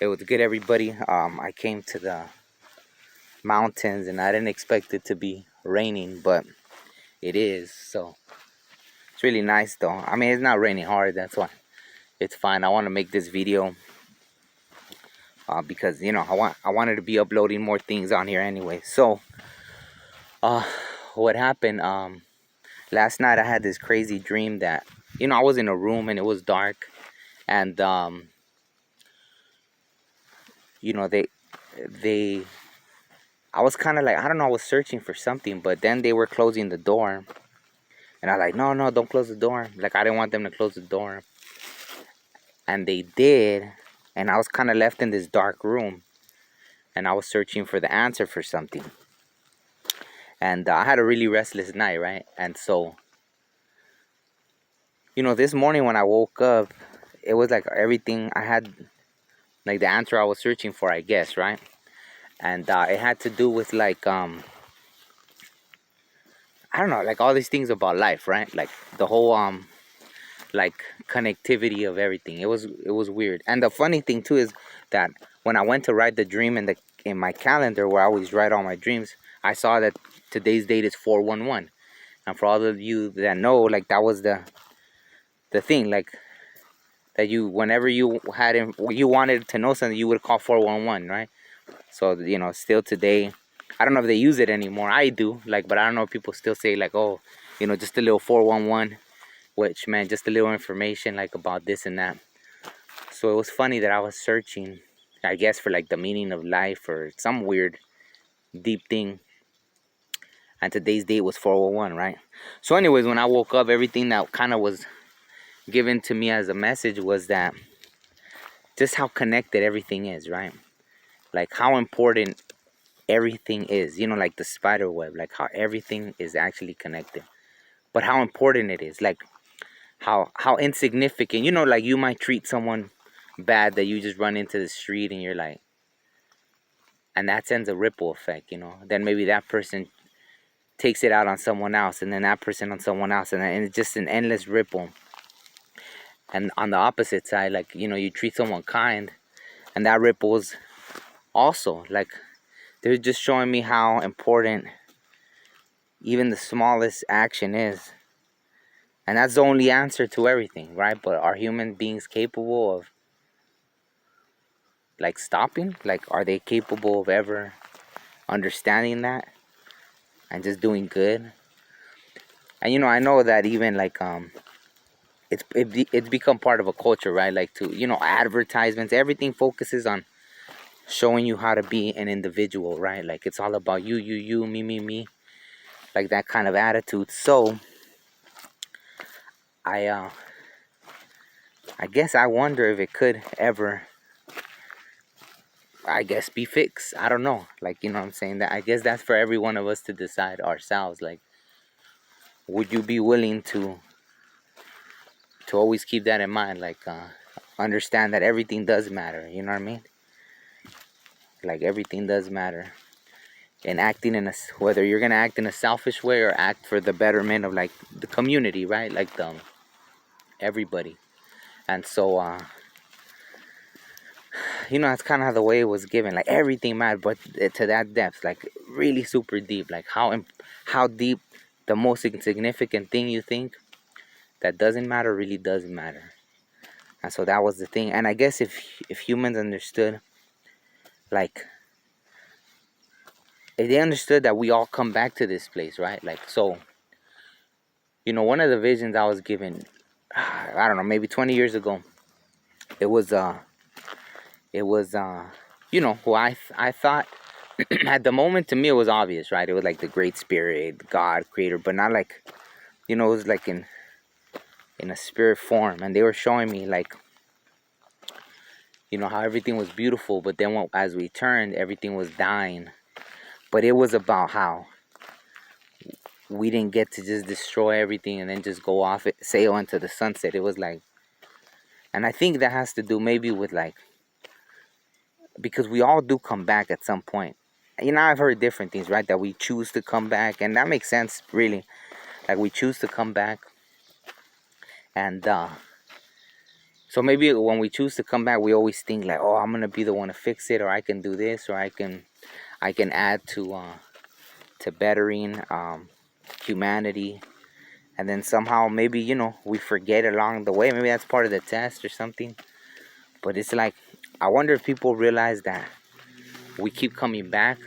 It was good, everybody. I came to the mountains and I didn't expect it to be raining, but it is. So it's really nice, though. I mean, it's not raining hard. That's why it's fine. I want to make this video because I wanted to be uploading more things on here anyway. So uh, what happened? Last night I had this crazy dream that I was in a room and it was dark, and they I was kind of like, I don't know, I was searching for something, but then they were closing the door. And I was like, no, no, don't close the door. Like, I didn't want them to close the door. And they did. And I was kind of left in this dark room. And I was searching for the answer for something. And I had a really restless night, right? And so, this morning when I woke up, it was like everything I had, like the answer I was searching for, I guess, right? And it had to do with like, I don't know, like all these things about life, right? Like the whole like connectivity of everything. It was weird. And the funny thing too is that when I went to write the dream in my calendar where I always write all my dreams, I saw that today's date is 411. And for all of you that know, like that was the thing, like that you whenever you wanted to know something, you would call 411, right? So still today, I don't know if they use it anymore. I do, like, but I don't know if people still say like, oh, just a little 411, which, man, just a little information like about this and that. So it was funny that I was searching, I guess, for like the meaning of life or some weird deep thing, and today's date was 401, right? So anyways, when I woke up, everything that kind of was given to me as a message was that just how connected everything is, right? Like how important everything is, like the spider web, like how everything is actually connected, but how important it is, like how insignificant, like you might treat someone bad that you just run into the street and you're like, and that sends a ripple effect, then maybe that person takes it out on someone else, and then that person on someone else, and it's just an endless ripple. And on the opposite side, like you treat someone kind, and that ripples also. Like they're just showing me how important even the smallest action is, and that's the only answer to everything, right? But are human beings capable of like stopping? Like, are they capable of ever understanding that and just doing good? And I know that even like it's become part of a culture, right? Like to advertisements, everything focuses on showing you how to be an individual, right? Like it's all about you, me, like that kind of attitude. So I guess I wonder if it could ever, I guess, be fixed. I don't know. Like, what I'm saying? That I guess that's for every one of us to decide ourselves. Like, would you be willing to always keep that in mind? Like, understand that everything does matter. You know what I mean? Like, everything does matter. And acting whether you're gonna act in a selfish way or act for the betterment of like the community, right? Like everybody. And so, that's kind of how the way it was given. Like everything mattered, but to that depth, like really super deep. Like how deep the most insignificant thing you think that doesn't matter really does matter. And so that was the thing. And I guess if humans understood, like if they understood that we all come back to this place, right? Like so, one of the visions I was given, I don't know, maybe 20 years ago, it was who I thought at the moment, to me it was obvious, right? It was like the great spirit, God, creator, but not like, it was like in a spirit form. And they were showing me like, how everything was beautiful, but then as we turned, everything was dying. But it was about how we didn't get to just destroy everything and then just go off it, sail into the sunset. It was like, and I think that has to do maybe with like, because we all do come back at some point. I've heard different things, right? That we choose to come back, and that makes sense, really. Like we choose to come back, and So maybe when we choose to come back, we always think like, oh, I'm gonna be the one to fix it, or I can do this, or I can add to bettering humanity. And then somehow maybe we forget along the way. Maybe that's part of the test or something. But it's like, I wonder if people realize that we keep coming back.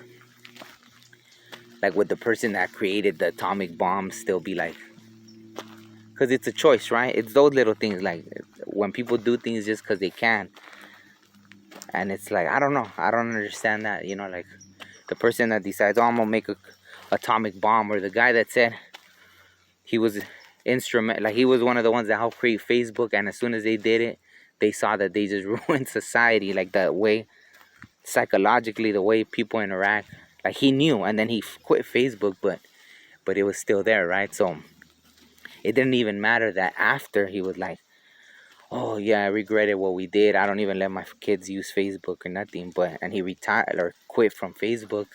Like, would the person that created the atomic bomb still be like, because it's a choice, right? It's those little things, like when people do things just because they can. And it's like, I don't know, I don't understand that, like the person that decides, oh, I'm gonna make a atomic bomb, or the guy that said he was like he was one of the ones that helped create Facebook, and as soon as they did it, they saw that they just ruined society, like the way psychologically, the way people interact. Like, he knew, and then he quit Facebook, but it was still there, right? So it didn't even matter that after he was like, oh yeah, I regretted what we did, I don't even let my kids use Facebook or nothing. But and he retired or quit from Facebook.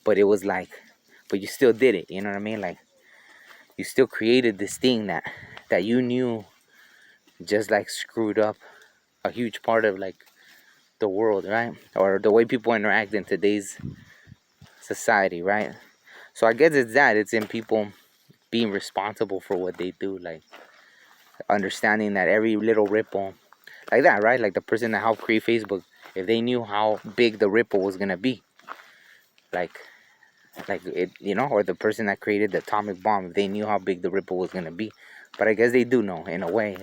But it was like, but you still did it, you know what I mean? Like, you still created this thing that you knew just like screwed up a huge part of like the world, right? Or the way people interact in today's society, right? So I guess it's in people being responsible for what they do, like understanding that every little ripple, like that, right? Like the person that helped create Facebook, if they knew how big the ripple was gonna be, like it, or the person that created the atomic bomb, if they knew how big the ripple was gonna be. But I guess they do know in a way.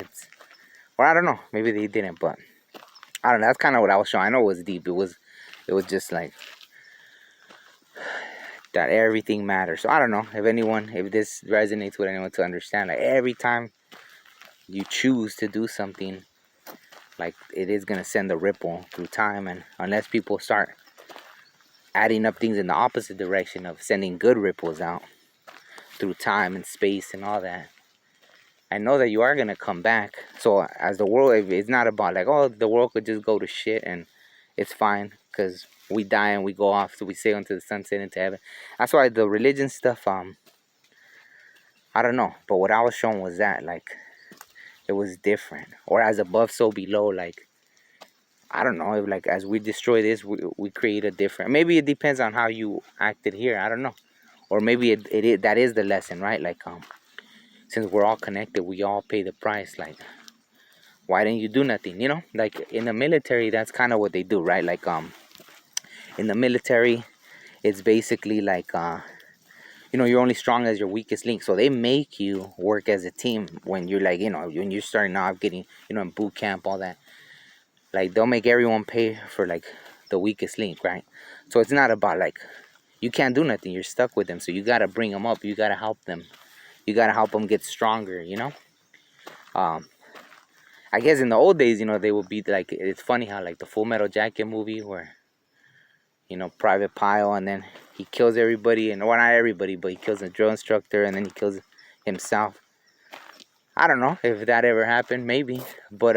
Or I don't know, maybe they didn't, but I don't know. That's kind of what I was showing. I know it was deep. It was just like that. Everything matters. So I don't know if this resonates with anyone, to understand. Like, every time you choose to do something, like, it is gonna send a ripple through time, and unless people start adding up things in the opposite direction of sending good ripples out through time and space and all that, I know that you are gonna come back. So as the world, it's not about like, oh, the world could just go to shit and it's fine because we die and we go off, so we sail into the sunset, into heaven. That's why the religion stuff, I don't know, but what I was shown was that, like, it was different. Or as above, so below. Like, I don't know, if like as we destroy this, we create a different. Maybe it depends on how you acted here. I don't know, or maybe that is the lesson, right? Like, since we're all connected, we all pay the price. Like, why didn't you do nothing? Like in the military, that's kind of what they do, right? Like, in the military, it's basically like, you're only strong as your weakest link. So they make you work as a team when you're like, when you're starting off getting, in boot camp, all that. Like, they'll make everyone pay for like the weakest link, right? So it's not about like, you can't do nothing, you're stuck with them. So you gotta bring them up, you gotta help them, get stronger. Um, I guess in the old days, they would be like, it's funny how like the Full Metal Jacket movie where, Private Pyle, and then he kills everybody, and well, not everybody, but he kills the drill instructor, and then he kills himself. I don't know if that ever happened, maybe, but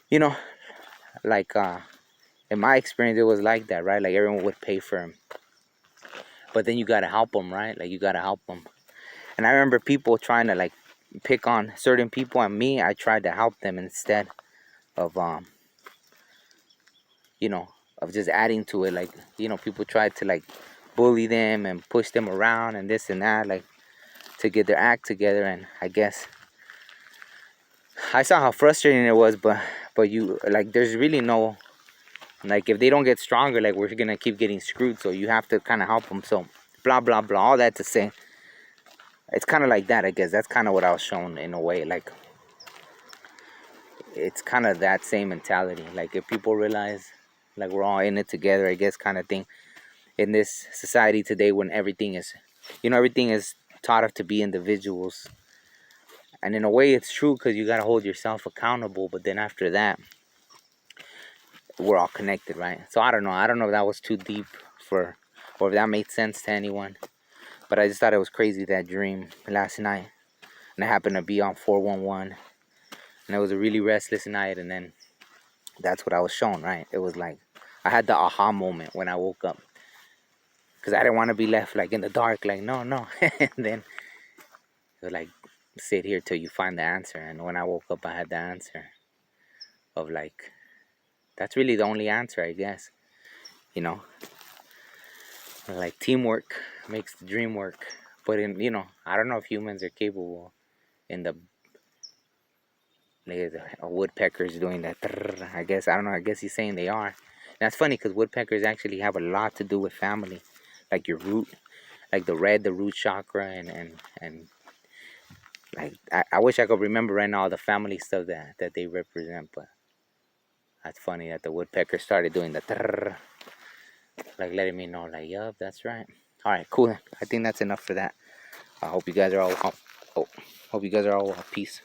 you know, like in my experience, it was like that, right? Like, everyone would pay for him, but then you gotta help them, right? Like, you gotta help them. And I remember people trying to like pick on certain people, and me, I tried to help them instead of you know, of just adding to it. Like, people tried to like bully them and push them around and this and that, like, to get their act together. And I guess I saw how frustrating it was, but you, like, there's really no, like, if they don't get stronger, like, we're gonna keep getting screwed. So you have to kind of help them. So blah blah blah, all that to say, it's kind of like that. I guess that's kind of what I was shown in a way. Like, it's kind of that same mentality. Like, if people realize, like, we're all in it together, I guess, kind of thing. In this society today, when everything is, everything is taught us to be individuals. And in a way, it's true, because you got to hold yourself accountable. But then after that, we're all connected, right? So I don't know. I don't know if that was too deep or if that made sense to anyone. But I just thought it was crazy, that dream last night. And it happened to be on 411. And it was a really restless night. And then that's what I was shown, right? It was like, I had the aha moment when I woke up. Because I didn't want to be left like in the dark, like, no. And then it was like, sit here till you find the answer. And when I woke up, I had the answer. of like, that's really the only answer, I guess. You know, like teamwork makes the dream work. But in, I don't know if humans are capable in the, like, a woodpeckers doing that. I guess, I don't know. I guess he's saying they are. And that's funny because woodpeckers actually have a lot to do with family, like your root, like the root chakra, and like I wish I could remember right now all the family stuff that they represent. But that's funny that the woodpecker started doing the, like letting me know, like, yup, that's right. All right, cool. I think that's enough for that. I hope you guys are all. Oh, hope you guys are all peace.